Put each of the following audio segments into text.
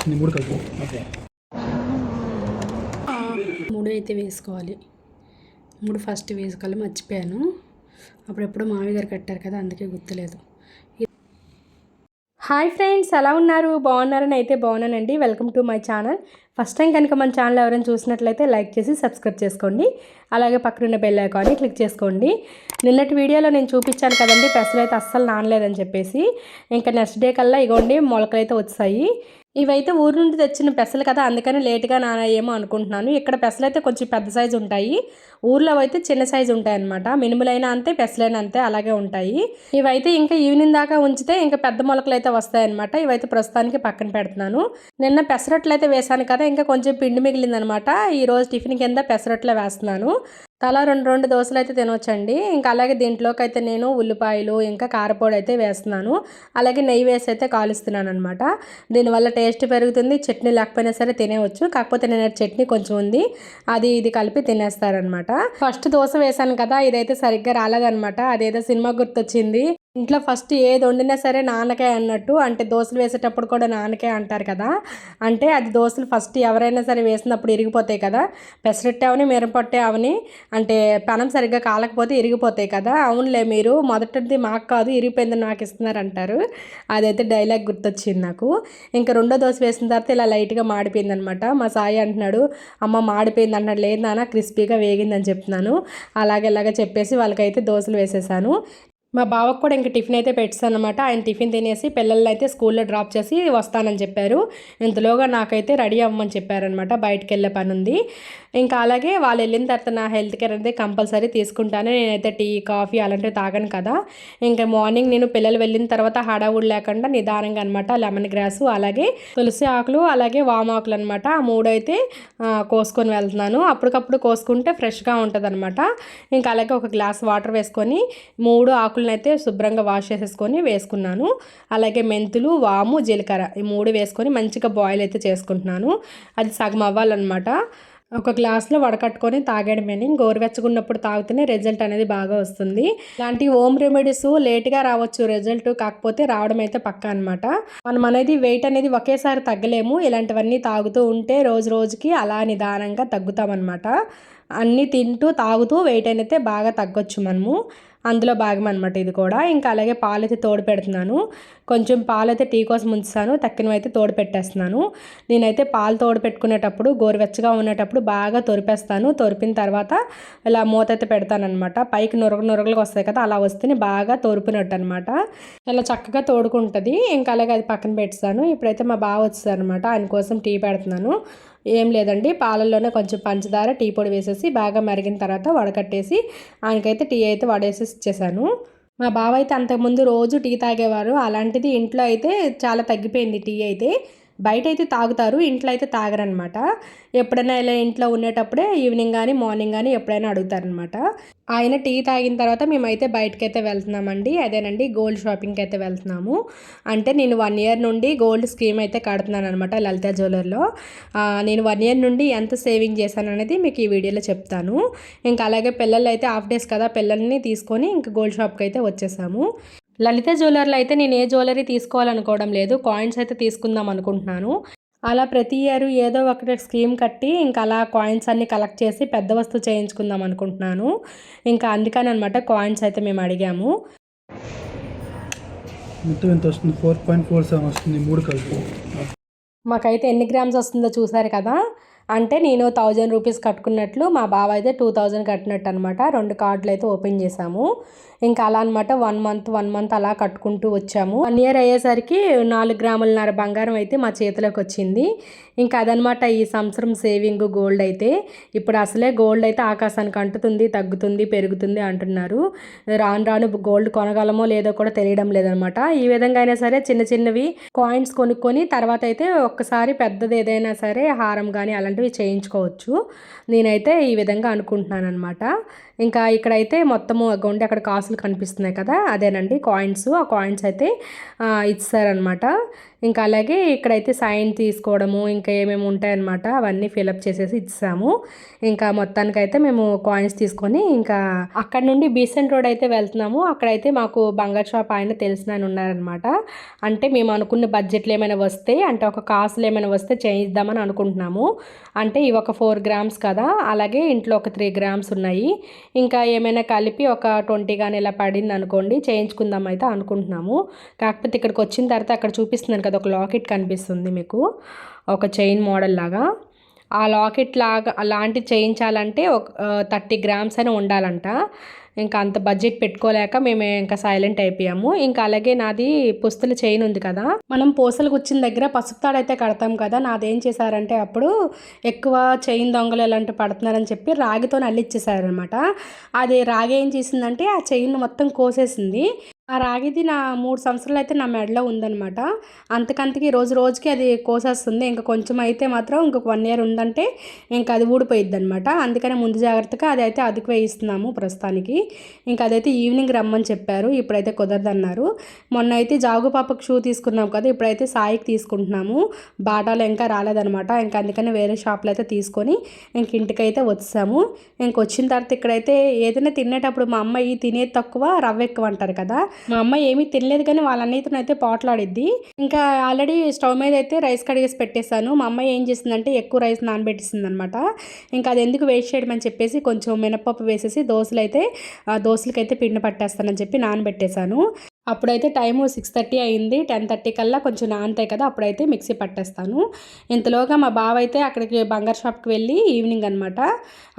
వస్తుంది 3 కలిపి. ఓకే. 3 అయితే వేసుకోవాలి. 3 ఫస్ట్ వేసుకోవాలి, మర్చిపోయాను. అప్పుడెప్పుడు మామయ్య గారు కట్టారు కదా, అందుకే గుర్తులేదు. హాయ్ ఫ్రెండ్స్, ఎలా ఉన్నారు? బాగున్నారని అయితే బాగున్నానండి. Welcome to my channel. First time కనుక మన ఛానల్ ఎవరైనా చూసినట్లయితే లైక్ చేసి సబ్స్క్రైబ్ చేసుకోండి. అలాగే పక్కనున్న బెల్ ఐకాన్ని క్లిక్ చేసుకోండి. నిన్నటి వీడియోలో నేను చూపించాను కదండి, పెసలు అయితే అస్సలు నానలేదని చెప్పేసి. ఇంకా నెక్స్ట్ డే కల్లా ఇగోండి మొలకలు అయితే వచ్చాయి. ఇవైతే ఊరు నుండి తెచ్చిన పెసలు కదా, అందుకని లేట్గా నానాయేమో అనుకుంటున్నాను. ఇక్కడ పెసలు అయితే కొంచెం పెద్ద సైజు ఉంటాయి, ఊర్లో అయితే చిన్న సైజు ఉంటాయి అనమాట. మినుములైనా అంతే, పెసలైనా అంతే, అలాగే ఉంటాయి. ఇవైతే ఇంకా ఈవినింగ్ దాకా ఉంచితే ఇంకా పెద్ద మొలకలు అయితే వస్తాయన్నమాట. ఇవైతే ప్రస్తుతానికి పక్కన పెడుతున్నాను. నిన్న పెసరట్లు అయితే వేసాను కదా, ఇంకా కొంచెం పిండి మిగిలిందనమాట. ఈరోజు టిఫిన్ కింద పెసరట్లే వేస్తున్నాను. తలా 2 దోశలు అయితే తినవచ్చండి. ఇంకా అలాగే దీంట్లోకి అయితే నేను ఉల్లిపాయలు ఇంకా కారపొడి అయితే వేస్తున్నాను. అలాగే నెయ్యి వేసి అయితే కాలుస్తున్నాను అనమాట. దీనివల్ల టేస్ట్ పెరుగుతుంది. చట్నీ లేకపోయినా సరే తినేవచ్చు. కాకపోతే నేను చట్నీ కొంచెం ఉంది, ఇది కలిపి తినేస్తారనమాట. ఫస్ట్ దోశ వేసాను కదా, ఇదైతే సరిగ్గా రాలేదనమాట. అదేదో సినిమా గుర్తొచ్చింది. ఇంట్లో ఫస్ట్ ఏది వండినా సరే నాన్నకాయ అన్నట్టు, అంటే దోశలు వేసేటప్పుడు కూడా నాన్నకాయ అంటారు కదా, అంటే అది దోశలు ఫస్ట్ ఎవరైనా సరే వేసినప్పుడు ఇరిగిపోతాయి కదా. పెసరట్టే అవని మిరపట్టే అవని, అంటే పెనం సరిగ్గా కాలకపోతే ఇరిగిపోతాయి కదా. అవునులే, మీరు మొదటిది మాకు కాదు, ఇరిగిపోయిందని నాకు ఇస్తున్నారు అంటారు. అదైతే డైలాగ్ గుర్తొచ్చింది నాకు. ఇంకా రెండో దోశ వేసిన తర్వాత ఇలా లైట్గా మాడిపోయింది అనమాట. మా సాయి అంటున్నాడు, అమ్మ మాడిపోయింది అంటున్నాడు. లేదు నాన్న, క్రిస్పీగా వేగిందని చెప్తున్నాను. ఇలాగే చెప్పేసి వాళ్ళకైతే దోశలు వేసేసాను. మా బావకు కూడా ఇంకా టిఫిన్ అయితే పెట్టాను అనమాట. ఆయన టిఫిన్ తినేసి పిల్లల్ని అయితే స్కూల్లో డ్రాప్ చేసి వస్తానని చెప్పారు. ఇంతలోగా నాకైతే రెడీ అవ్వమని చెప్పారనమాట, బయటకు వెళ్ళే పని ఉంది. ఇంకా అలాగే వాళ్ళు వెళ్ళిన తర్వాత నా హెల్త్ కేర్ అనేది కంపల్సరీ తీసుకుంటాను. నేనైతే టీ కాఫీ అలాంటివి తాగను కదా. ఇంకా మార్నింగ్ నేను పిల్లలు వెళ్ళిన తర్వాత హడావుడి లేకుండా నిదానంగా అనమాట లెమన్ గ్రాసు, అలాగే తులసి ఆకులు, అలాగే వామాకులు అనమాట. ఆ 3 అయితే కోసుకొని వెళ్తున్నాను. అప్పటికప్పుడు కోసుకుంటే ఫ్రెష్గా ఉంటుంది అనమాట. ఇంకా అలాగే ఒక గ్లాస్ వాటర్ వేసుకొని 3 ఆకులను అయితే శుభ్రంగా వాష్ చేసేసుకొని వేసుకున్నాను. అలాగే మెంతులు, వాము, జీలకర్ర ఈ 3 వేసుకొని మంచిగా బాయిల్ అయితే చేసుకుంటున్నాను. అది సగం అవ్వాలన్నమాట. ఒక గ్లాస్లో వడకట్టుకొని తాగడమేని, గోరువెచ్చగున్నప్పుడు తాగితేనే రిజల్ట్ అనేది బాగా వస్తుంది. ఇలాంటి హోమ్ రెమెడీస్ లేట్గా రావచ్చు రిజల్ట్, కాకపోతే రావడం అయితే పక్కా అనమాట. మనం అనేది వెయిట్ అనేది ఒకేసారి తగ్గలేము. ఇలాంటివన్నీ తాగుతూ ఉంటే రోజు రోజుకి అలా నిదానంగా తగ్గుతామన్నమాట. అన్నీ తింటూ తాగుతూ వెయిట్ అయితే బాగా తగ్గొచ్చు మనము. అందులో భాగం అనమాట ఇది కూడా. ఇంకా అలాగే పాలైతే తోడు పెడుతున్నాను. కొంచెం పాలైతే టీ కోసం ఉంచుతాను, తక్కినవైతే తోడు పెట్టేస్తున్నాను. నేనైతే పాలు తోడు పెట్టుకునేటప్పుడు గోరువెచ్చగా ఉండేటప్పుడు బాగా తొరిపేస్తాను. తొరిపిన తర్వాత ఇలా మూత అయితే పెడతానమాట. పైకి నురగలుగా వస్తాయి కదా, అలా వస్తేనే బాగా తోరిపినట్టు అనమాట. ఇలా చక్కగా తోడుకుంటుంది. ఇంకా అలాగే అది పక్కన పెడతాను. ఇప్పుడైతే మా బావ వచ్చేసారనమాట, ఆయన కోసం టీ పెడుతున్నాను. ఏం లేదండి, పాలల్లోనే కొంచెం పంచదార, టీ పొడి వేసేసి బాగా మరిగిన తర్వాత వడకట్టేసి ఆయనకైతే టీ అయితే వడేసి ఇచ్చేసాను. మా బావ అయితే అంతకుముందు రోజు టీ తాగేవారు. అలాంటిది ఇంట్లో అయితే చాలా తగ్గిపోయింది టీ అయితే. బయట అయితే తాగుతారు, ఇంట్లో అయితే తాగరనమాట. ఎప్పుడైనా ఇలా ఇంట్లో ఉండేటప్పుడే ఈవినింగ్ కానీ మార్నింగ్ కానీ ఎప్పుడైనా అడుగుతారనమాట. ఆయన టీ తాగిన తర్వాత మేమైతే బయటకైతే వెళ్తున్నామండి. అదేనండి, గోల్డ్ షాపింగ్కి అయితే వెళ్తున్నాము. అంటే నేను 1 ఇయర్ నుండి గోల్డ్ స్కీమ్ అయితే కడుతున్నాను అనమాట లలిత జ్యువెలర్లో. నేను 1 ఇయర్ నుండి ఎంత సేవింగ్ చేశాను అనేది మీకు ఈ వీడియోలో చెప్తాను. ఇంకా అలాగే పిల్లలు అయితే హాఫ్ డేస్ కదా, పిల్లల్ని తీసుకొని ఇంకా గోల్డ్ షాప్కి అయితే వచ్చేసాము. లలిత జ్యువెలర్లో అయితే నేను ఏ జ్యువెలరీ తీసుకోవాలనుకోవడం లేదు, కాయిన్స్ అయితే తీసుకుందాం అనుకుంటున్నాను. అలా ప్రతి ఇయర్ ఏదో ఒకటి స్కీమ్ కట్టి ఇంకా అలా కాయిన్స్ అన్ని కలెక్ట్ చేసి పెద్ద వస్తువు చేయించుకుందాం అనుకుంటున్నాను. ఇంకా అందుకని అనమాట కాయిన్స్ అయితే మేము అడిగాము. మొత్తం ఎంత వస్తుంది? 4.47 వస్తుంది 3 కలిపి. మాకైతే ఎన్ని గ్రామ్స్ వస్తుందో చూసారు కదా. అంటే నేను 1000 రూపీస్ కట్టుకున్నట్లు, మా బావ అయితే 2000 కట్టినట్టు అనమాట. 2 కార్డులు అయితే ఓపెన్ చేసాము. ఇంకా అలా అనమాట 1 మంత్ అలా కట్టుకుంటూ వచ్చాము. 1 ఇయర్ అయ్యేసరికి 4 గ్రాములన్నర బంగారం అయితే మా చేతిలోకి వచ్చింది. ఇంకా అదనమాట ఈ సంవత్సరం సేవింగ్ గోల్డ్ అయితే. ఇప్పుడు అసలే గోల్డ్ అయితే ఆకాశానికి అంటుతుంది, తగ్గుతుంది, పెరుగుతుంది అంటున్నారు. రాను గోల్డ్ కొనగలమో లేదో కూడా తెలియడం లేదనమాట. ఈ విధంగా అయినా సరే చిన్న చిన్నవి కాయిన్స్ కొనుక్కొని తర్వాత అయితే ఒక్కసారి పెద్దది ఏదైనా సరే హారం కానీ అలాంటివి చేయించుకోవచ్చు. నేనైతే ఈ విధంగా అనుకుంటున్నాను అనమాట. ఇంకా ఇక్కడైతే మొత్తము అగోండి అక్కడ కాసులు కనిపిస్తున్నాయి కదా, అదేనండి కాయిన్స్. ఆ కాయిన్స్ అయితే ఇచ్చారనమాట. ఇంకా అలాగే ఇక్కడైతే సైన్ తీసుకోవడము ఇంకా ఏమేమి ఉంటాయన్నమాట అవన్నీ ఫిలప్ చేసేసి ఇచ్చాము. ఇంకా మొత్తానికైతే మేము కాయిన్స్ తీసుకొని ఇంకా అక్కడ నుండి బీసెంట్ రోడ్ అయితే వెళ్తున్నాము. అక్కడైతే మాకు బంగారు షాప్ ఆయన తెలిసిన ఆయన ఉన్నారనమాట. అంటే మేము అనుకున్న బడ్జెట్లు ఏమైనా వస్తే, అంటే ఒక కాసులు ఏమైనా వస్తే చేయిద్దామని అనుకుంటున్నాము. అంటే ఇవి ఒక 4 గ్రామ్స్ కదా, అలాగే ఇంట్లో ఒక 3 గ్రామ్స్ ఉన్నాయి. ఇంకా ఏమైనా కలిపి ఒక 20 కానీ ఇలా పడింది అనుకోండి చేయించుకుందాం అయితే అనుకుంటున్నాము. కాకపోతే ఇక్కడికి వచ్చిన తర్వాత అక్కడ చూపిస్తున్నాను కదా, ఒక లాకెట్ కనిపిస్తుంది మీకు, ఒక చైన్ మోడల్ లాగా. ఆ లాకెట్ లాగా అలాంటి చేయించాలంటే ఒక 30 గ్రామ్స్ అని ఉండాలంట. ఇంకా అంత బడ్జెట్ పెట్టుకోలేక మేము ఇంకా సైలెంట్ అయిపోయాము. ఇంకా అలాగే నాది పుస్తల చైన్ ఉంది కదా, మనం పూసలు గుచ్చిన దగ్గర పసుపు తాడు అయితే కడతాం కదా, నాదేం చేశారంటే అప్పుడు ఎక్కువ చైన్ దొంగలు ఇలాంటివి పడుతున్నారని చెప్పి రాగితో అల్లిచ్చేసారనమాట. అది రాగి ఏం చేసిందంటే ఆ చైన్ మొత్తం కోసేసింది. ఆ రాగిది నా 3 సంవత్సరాలు అయితే నా మెడలో ఉందనమాట. అంతకంతకి రోజు రోజుకి అది కోసేస్తుంది. ఇంకా కొంచెం అయితే మాత్రం ఇంకొక 1 ఇయర్ ఉందంటే ఇంకా అది ఊడిపోయిద్ది అనమాట. అందుకని ముందు జాగ్రత్తగా అది అయితే అదుకు వేయిస్తున్నాము ప్రస్తుతానికి. ఇంకా అదైతే ఈవినింగ్ రమ్మని చెప్పారు, ఇప్పుడైతే కుదరదన్నారు. మొన్న అయితే జాగు పాపకు షూ తీసుకున్నాం కదా, ఇప్పుడైతే సాయికి తీసుకుంటున్నాము. బాటాలో ఇంకా రాలేదనమాట. ఇంకా అందుకని వేరే షాప్లో అయితే తీసుకొని ఇంక ఇంటికైతే వచ్చాము. ఇంకొచ్చిన తర్వాత ఇక్కడైతే ఏదైనా తినేటప్పుడు మా అమ్మ తినేది తక్కువ రవ్వ ఎక్కువ అంటారు కదా, మా అమ్మ ఏమీ తినలేదు కానీ వాళ్ళ అన్నయ్యతో అయితే పోట్లాడిద్ది. ఇంకా ఆల్రెడీ స్టవ్ మీద అయితే రైస్ కడిగేసి పెట్టేశాను. మా అమ్మ ఏం చేసిందంటే ఎక్కువ రైస్ నానబెట్టేసింది అనమాట. ఇంకా అది ఎందుకు వేస్ట్ చేయడం అని చెప్పేసి కొంచెం మినపప్పు వేసేసి దోశలకైతే పిండి పట్టేస్తానని చెప్పి నానబెట్టేశాను. అప్పుడైతే టైము 6:30 అయింది. 10:30 కల్లా కొంచెం నానుతాయి కదా, అప్పుడైతే మిక్సీ పట్టేస్తాను. ఇంతలోగా మా బావ అయితే అక్కడికి బంగారు షాప్కి వెళ్ళి ఈవినింగ్ అనమాట,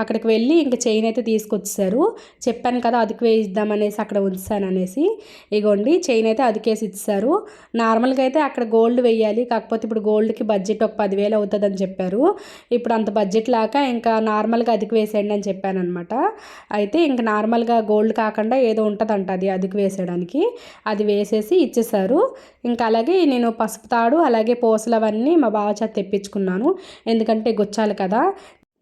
అక్కడికి వెళ్ళి ఇంకా చైన్ అయితే తీసుకొచ్చేసారు. చెప్పాను కదా అదుకు వేయిద్దామనేసి అక్కడ ఉంచాను అనేసి. ఇగోండి చైన్ అయితే అదుకేసి ఇచ్చారు. నార్మల్గా అయితే అక్కడ గోల్డ్ వేయాలి, కాకపోతే ఇప్పుడు గోల్డ్కి బడ్జెట్ ఒక 10,000 అవుతుందని చెప్పారు. ఇప్పుడు అంత బడ్జెట్ లాక ఇంకా నార్మల్గా అదుకు వేసేయండి అని చెప్పాను అనమాట. అయితే ఇంకా నార్మల్గా గోల్డ్ కాకుండా ఏదో ఉంటుందంట అది అదుకు వేసేయడానికి, అది వేసేసి ఇచ్చేసారు. ఇంకా అలాగే నేను పసుపు తాడు అలాగే పూసలు అవన్నీ మా బావ చేత తెప్పించుకున్నాను, ఎందుకంటే గుచ్చాలి కదా.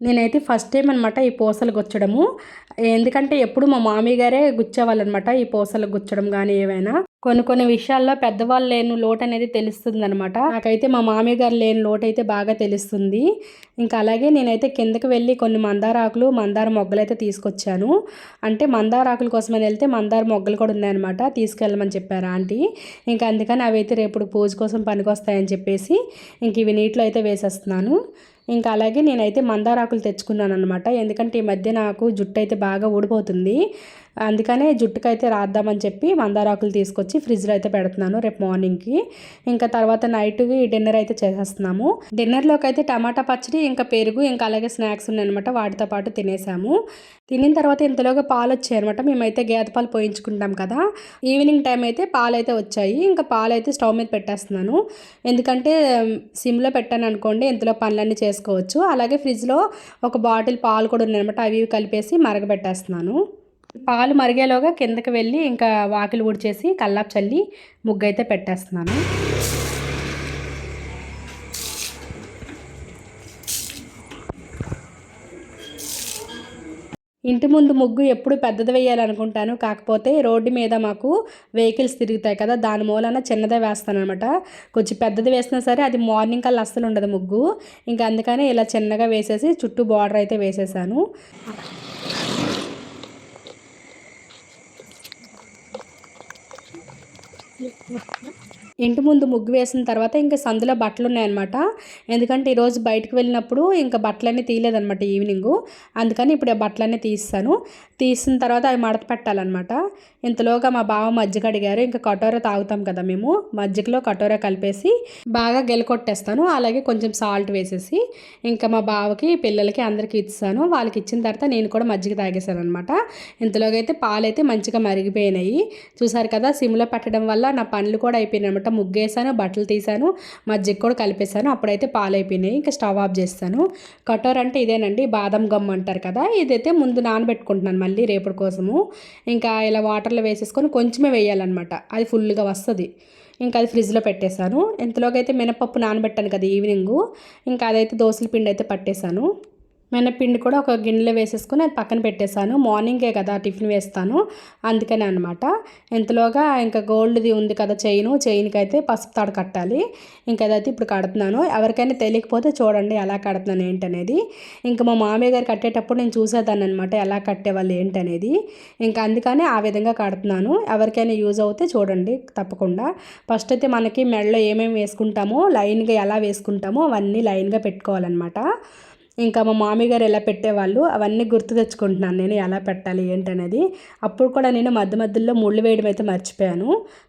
నేనైతే ఫస్ట్ టైం అనమాట ఈ పూసలు గుచ్చడము, ఎందుకంటే ఎప్పుడు మా మామయ్య గారే గుచ్చేవాళ్ళు అనమాట ఈ పూసలు గుచ్చడం కానీ ఏవైనా. కొన్ని విషయాల్లో పెద్దవాళ్ళు లేని లోటు అనేది తెలుస్తుంది అనమాట. నాకైతే మా మామయ్య గారు లేని లోటు అయితే బాగా తెలుస్తుంది. ఇంకా అలాగే నేనైతే కిందకి వెళ్ళి కొన్ని మందార మొగ్గలు అయితే తీసుకొచ్చాను. అంటే మందార ఆకుల కోసమని వెళ్తే మందార మొగ్గలు కూడా ఉన్నాయన్నమాట, తీసుకెళ్ళమని చెప్పారు ఆంటీ. ఇంకా అందుకని అవి అయితే రేపు పూజ కోసం పనికొస్తాయని చెప్పేసి ఇంక ఇవి నీటిలో అయితే వేసేస్తున్నాను. ఇంకా అలాగే నేనైతే మందారాకులు తెచ్చుకున్నాను అనమాట, ఎందుకంటే ఈ మధ్య నాకు జుట్టు అయితే బాగా ఊడిపోతుంది. అందుకనే జుట్టుకైతే రాద్దామని చెప్పి మందారాకులు తీసుకొచ్చి ఫ్రిడ్జ్లో అయితే పెడుతున్నాను రేపు మార్నింగ్కి. ఇంకా తర్వాత నైట్కి డిన్నర్ అయితే చేసేస్తున్నాము. డిన్నర్లోకి అయితే టమాటా పచ్చడి ఇంకా పెరుగు ఇంకా అలాగే స్నాక్స్ ఉన్నాయన్నమాట, వాటితో పాటు తినేసాము. తినిన తర్వాత ఇంతలోగా పాలు వచ్చాయి అనమాట. మేమైతే గేదె పాలు పోయించుకుంటాం కదా, ఈవినింగ్ టైం అయితే పాలు అయితే వచ్చాయి. ఇంకా పాలు అయితే స్టవ్ మీద పెట్టేస్తున్నాను, ఎందుకంటే సిమ్లో పెట్టాను అనుకోండి ఇంతలో పనులన్నీ చేసుకోవచ్చు. అలాగే ఫ్రిడ్జ్లో ఒక బాటిల్ పాలు కూడా ఉన్నాయన్నమాట, అవి కలిపేసి మరగబెట్టేస్తున్నాను. పాలు మరిగేలోగా కిందకి వెళ్ళి ఇంకా వాకిలి ఊడ్చేసి కల్లాపు చల్లి ముగ్గు అయితే పెట్టేస్తున్నాను. ఇంటి ముందు ముగ్గు ఎప్పుడు పెద్దది వేయాలనుకుంటాను, కాకపోతే రోడ్డు మీద మాకు వెహికల్స్ తిరుగుతాయి కదా, దాని మూలన చిన్నదే వేస్తాను అనమాట. కొంచెం పెద్దది వేసినా సరే అది మార్నింగ్ కల్లా అస్సలు ఉండదు ముగ్గు. ఇంకా అందుకని ఇలా చిన్నగా వేసేసి చుట్టూ బార్డర్ అయితే వేసేసాను. ఇంటి ముందు ముగ్గు వేసిన తర్వాత ఇంకా సందులో బట్టలు ఉన్నాయన్నమాట, ఎందుకంటే ఈరోజు బయటకు వెళ్ళినప్పుడు ఇంకా బట్టలన్నీ తీయలేదన్నమాట ఈవినింగు, అందుకని ఇప్పుడు ఆ బట్టలన్నీ తీసిన తర్వాత అవి మడత పెట్టాలన్నమాట. ఇంతలోగా మా బావ మజ్జిగ అడిగారు. ఇంకా కటోరా తాగుతాం కదా మేము, మజ్జిగలో కటోరా కలిపేసి బాగా గెలకొట్టేస్తాను, అలాగే కొంచెం సాల్ట్ వేసేసి ఇంకా మా బావకి పిల్లలకి అందరికీ ఇస్తాను. వాళ్ళకి ఇచ్చిన తర్వాత నేను కూడా మజ్జిగ తాగేసాను అనమాట. ఇంతలోగా అయితే పాలైతే మంచిగా మరిగిపోయినాయి, చూసారు కదా. సిమ్లో పెట్టడం వల్ల నా పనులు కూడా అయిపోయినాయి అనమాట. ముగ్గేసాను, బట్టలు తీసాను, మజ్జిగ కూడా కలిపేసాను, అప్పుడైతే పాలు అయిపోయినాయి. ఇంకా స్టవ్ ఆఫ్ చేస్తాను. కటోర అంటే ఇదేనండి, బాదం గమ్ అంటారు కదా, ఇదైతే ముందు నానబెట్టుకుంటున్నాను మళ్ళీ రేపటి కోసము. ఇంకా ఇలా వాటర్లో వేసేసుకొని కొంచెమే వేయాలన్నమాట, అది ఫుల్గా వస్తుంది. ఇంకా అది ఫ్రిడ్జ్లో పెట్టేశాను. ఇంతలోకి అయితే మినపప్పు నానబెట్టాను కదా ఈవినింగు, ఇంకా అదైతే దోశల పిండి అయితే పట్టేశాను. మినప్పిండి కూడా ఒక గిన్నెలో వేసేసుకొని అది పక్కన పెట్టేశాను. మార్నింగే కదా టిఫిన్ వేస్తాను, అందుకనే అనమాట. ఇంతలోగా ఇంకా గోల్డ్ది ఉంది కదా చైన్కి అయితే పసుపు తాడు కట్టాలి. ఇంకా అదైతే ఇప్పుడు కడుతున్నాను. ఎవరికైనా తెలియకపోతే చూడండి ఎలా కడుతున్నాను ఏంటనేది. ఇంకా మా మామయ్య గారు కట్టేటప్పుడు నేను చూసేదాన్ని అనమాట ఎలా కట్టేవాళ్ళు ఏంటనేది. ఇంకా అందుకని ఆ విధంగా కడుతున్నాను. ఎవరికైనా యూజ్ అవుతే చూడండి తప్పకుండా. ఫస్ట్ అయితే మనకి మెడలో ఏమేమి వేసుకుంటామో లైన్గా ఎలా వేసుకుంటామో అవన్నీ లైన్గా పెట్టుకోవాలన్నమాట. ఇంకా మా మామయ్య గారు ఎలా పెట్టేవాళ్ళు అవన్నీ గుర్తు తెచ్చుకుంటున్నాను నేను ఎలా పెట్టాలి ఏంటనేది. అప్పుడు కూడా నేను మధ్యలో ముళ్ళు వేయడం అయితే మర్చిపోయాను.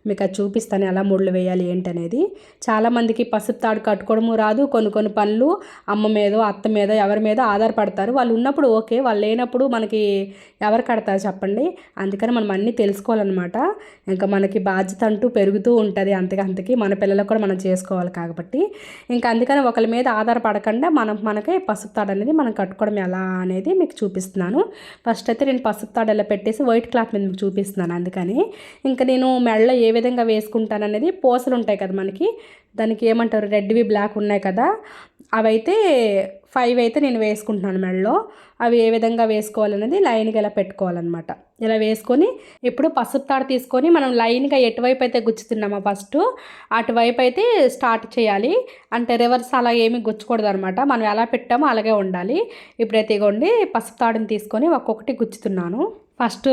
మీకు అది చూపిస్తాను ఎలా ముళ్ళు వేయాలి ఏంటనేది. చాలామందికి పసుపు తాడు కట్టుకోవడము రాదు. కొన్ని పనులు అమ్మ మీదో అత్త మీదో ఎవరి మీద ఆధారపడతారు. వాళ్ళు ఉన్నప్పుడు ఓకే, వాళ్ళు లేనప్పుడు మనకి ఎవరు కడతారు చెప్పండి. అందుకని మనం అన్నీ తెలుసుకోవాలన్నమాట. ఇంకా మనకి బాధ్యత అంటూ పెరుగుతూ ఉంటుంది అంతకి మన పిల్లలకు కూడా మనం చేసుకోవాలి కాబట్టి. ఇంకా అందుకని ఒకరి మీద ఆధారపడకుండా మనకి పసుపు తాడు అనేది మనం కట్టుకోవడం ఎలా అనేది మీకు చూపిస్తున్నాను. ఫస్ట్ అయితే నేను పసుపు తాడు ఎలా పెట్టేసి వైట్ క్లాత్ మీద మీకు చూపిస్తున్నాను. అందుకని ఇంకా నేను మెడలో ఏ విధంగా వేసుకుంటాను అనేది పూసలు ఉంటాయి కదా మనకి, దానికి ఏమంటారు రెడ్వి బ్లాక్ ఉన్నాయి కదా, అవైతే 5 అయితే నేను వేసుకుంటున్నాను మెడలో. అవి ఏ విధంగా వేసుకోవాలనేది లైన్గా ఇలా పెట్టుకోవాలన్నమాట. ఇలా వేసుకొని ఇప్పుడు పసుపు తాడు తీసుకొని మనం లైన్గా ఎటువైపు అయితే గుచ్చుతున్నామో ఫస్ట్ అటువైపు అయితే స్టార్ట్ చేయాలి. అంటే రివర్స్ అలా ఏమీ గుచ్చకూడదు అనమాట. మనం ఎలా పెట్టామో అలాగే ఉండాలి. ఇప్పుడైతే ఇగోండి పసుపు తాడుని తీసుకొని ఒక్కొక్కటి గుచ్చుతున్నాను. ఫస్ట్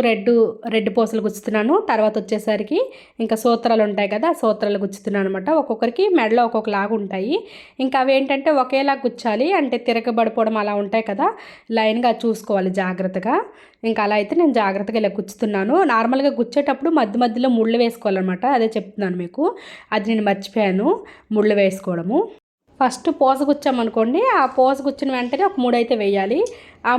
రెడ్ పూసలు గుచ్చుతున్నాను. తర్వాత వచ్చేసరికి ఇంకా సూత్రాలు ఉంటాయి కదా, సూత్రాలు గుచ్చుతున్నాను అనమాట. ఒక్కొక్కరికి మెడలో ఒక్కొక్కలాగా ఉంటాయి. ఇంకా అవి ఏంటంటే ఒకేలా గుచ్చాలి, అంటే తిరగబడిపోవడం అలా ఉంటాయి కదా, లైన్గా చూసుకోవాలి జాగ్రత్తగా. ఇంకా అలా అయితే నేను జాగ్రత్తగా ఇలా గుచ్చుతున్నాను. నార్మల్గా గుచ్చేటప్పుడు మధ్యలో ముళ్ళు వేసుకోవాలన్నమాట. అదే చెప్తున్నాను మీకు, అది నేను మర్చిపోయాను ముళ్ళు వేసుకోవడము. ఫస్ట్ పూస గుచ్చామనుకోండి, ఆ పూస గుచ్చిన వెంటనే ఒక 3 అయితే వేయాలి. ఆ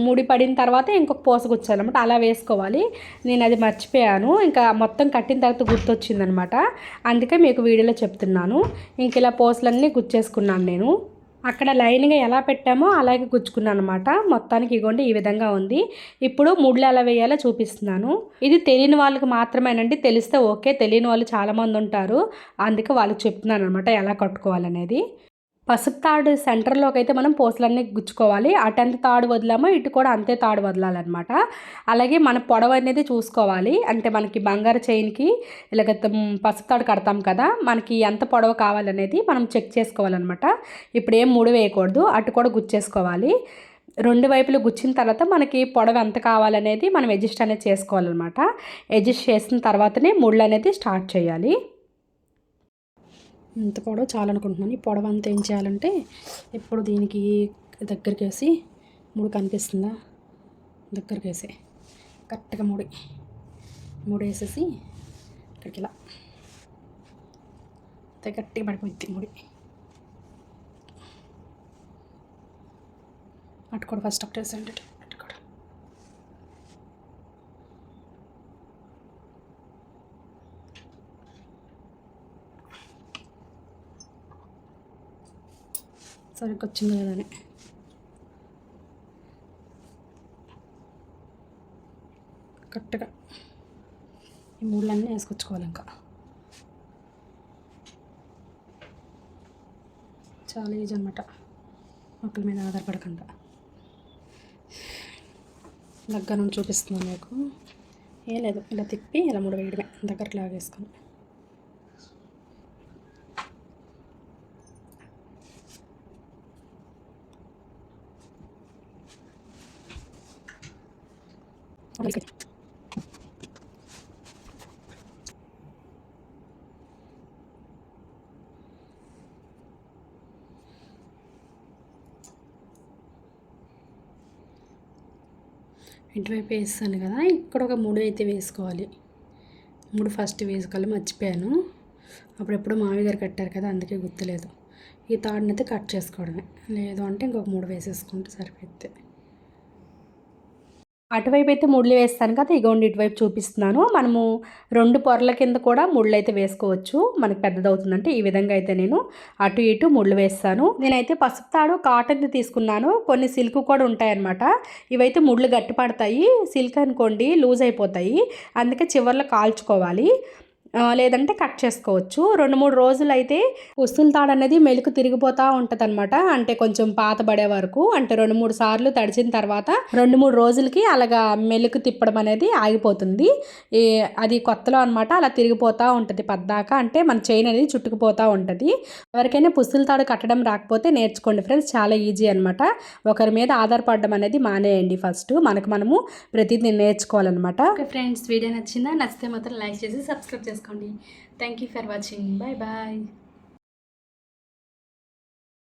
ముడి పడిన తర్వాత ఇంకొక పూస గుచ్చాలన్నమాట. అలా వేసుకోవాలి. నేను అది మర్చిపోయాను. ఇంకా మొత్తం కట్టిన తర్వాత గుర్తొచ్చిందనమాట. అందుకే మీకు వీడియోలో చెప్తున్నాను. ఇంక ఇలా పూసలన్నీ గుచ్చేసుకున్నాను నేను. అక్కడ లైన్గా ఎలా పెట్టామో అలాగే గుచ్చుకున్నాను అనమాట. మొత్తానికి ఇగోండి ఈ విధంగా ఉంది. ఇప్పుడు ముళ్ళు ఎలా వేయాలో చూపిస్తున్నాను. ఇది తెలియని వాళ్ళకి మాత్రమేనండి, తెలిస్తే ఓకే, తెలియని వాళ్ళు చాలామంది ఉంటారు. అందుకే వాళ్ళకి చెప్తున్నాను అనమాట ఎలా కట్టుకోవాలనేది. పసుపు తాడు సెంటర్లోకి అయితే మనం పూసలన్నీ గుచ్చుకోవాలి. అటు ఎంత తాడు వదిలామో ఇటు కూడా అంతే తాడు వదలాలన్నమాట. అలాగే మన పొడవు అనేది చూసుకోవాలి. అంటే మనకి బంగారు చైన్కి ఇలాగ పసుపు తాడు కడతాం కదా, మనకి ఎంత పొడవు కావాలనేది మనం చెక్ చేసుకోవాలన్నమాట. ఇప్పుడు ఏం ముడి వేయకూడదు, అటు కూడా గుచ్చేసుకోవాలి. 2 వైపులు గుచ్చిన తర్వాత మనకి పొడవు ఎంత కావాలనేది మనం అడ్జస్ట్ అనేది చేసుకోవాలన్నమాట. అడ్జస్ట్ చేసిన తర్వాతనే ముళ్ళు అనేది స్టార్ట్ చేయాలి. ఇంత పొడవు చాలనుకుంటున్నాను. ఈ పొడవు అంతా ఏం చేయాలంటే ఇప్పుడు దీనికి దగ్గరికి వేసి ముడి కనిపిస్తుందా, దగ్గరికి వేసి కరెక్ట్గా ముడి వేసేసి ఇక్కడికి ఇలా గట్టిగా పడిపోయింది ముడి. అటు కూడా ఫస్ట్ ఒకటి వేసండి, అటు కూడా సరిగ్గా వచ్చింది కదని కరెక్ట్గా ఈ ముళ్ళన్నీ వేసుకొచ్చుకోవాలి. ఇంకా చాలా ఈజీ అనమాట, ఒకరి మీద ఆధారపడకుండా. దగ్గర నుండి చూపిస్తున్నాను మీకు. ఏం లేదు, ఇలా తిప్పి ఇలా ముడి వేయడమే, దగ్గరకు లాగేసుకొని. ఇటువైపు వేస్తాను కదా, ఇక్కడ ఒక 3 అయితే వేసుకోవాలి. 3 ఫస్ట్ వేసుకోవాలి, మర్చిపోయాను. అప్పుడెప్పుడు మామయ్య గారు కట్టారు కదా, అందుకే గుర్తులేదు. ఈ తాడునైతే కట్ చేసుకోవడమే, లేదు అంటే ఇంకొక 3 వేసేసుకుంటే సరిపోద్ది. అటువైపు అయితే ముళ్ళు వేస్తాను కదా, ఇగోండి ఇటువైపు చూపిస్తున్నాను. మనము 2 పొరల కింద కూడా ముళ్ళు అయితే వేసుకోవచ్చు, మనకి పెద్దదవుతుందంటే. ఈ విధంగా అయితే నేను అటు ఇటు ముళ్ళు వేస్తాను. నేనైతే పసుపు తాడు కాటన్ది తీసుకున్నాను, కొన్ని సిల్క్ కూడా ఉంటాయన్నమాట. ఇవైతే ముళ్ళు గట్టి పడతాయి, సిల్క్ అనుకోండి లూజ్ అయిపోతాయి, అందుకే చివర్లో కాల్చుకోవాలి. లేదంటే కట్ చేసుకోవచ్చు. 2-3 రోజులు అయితే పుస్తుల తాడు అనేది మెలుకు తిరిగిపోతూ ఉంటుంది అనమాట. అంటే కొంచెం పాత పడే వరకు, అంటే 2-3 సార్లు తడిచిన తర్వాత 2-3 రోజులకి అలాగా మెలుకు తిప్పడం అనేది ఆగిపోతుంది. అది కొత్తలో అనమాట అలా తిరిగిపోతూ ఉంటుంది పద్దాకా, అంటే మన చైన్ అనేది చుట్టుకుపోతూ ఉంటుంది. ఎవరికైనా పుస్తుల తాడు కట్టడం రాకపోతే నేర్చుకోండి ఫ్రెండ్స్, చాలా ఈజీ అనమాట. ఒకరి మీద ఆధారపడడం అనేది మానేయండి. ఫస్ట్ మనము ప్రతిదీ నేర్చుకోవాలన్నమాట. ఓకే ఫ్రెండ్స్, వీడియో నచ్చిందా? నచ్చితే మాత్రం లైక్ చేసి సబ్స్క్రైబ్ చేసుకోండి. Thank you for watching. Bye bye.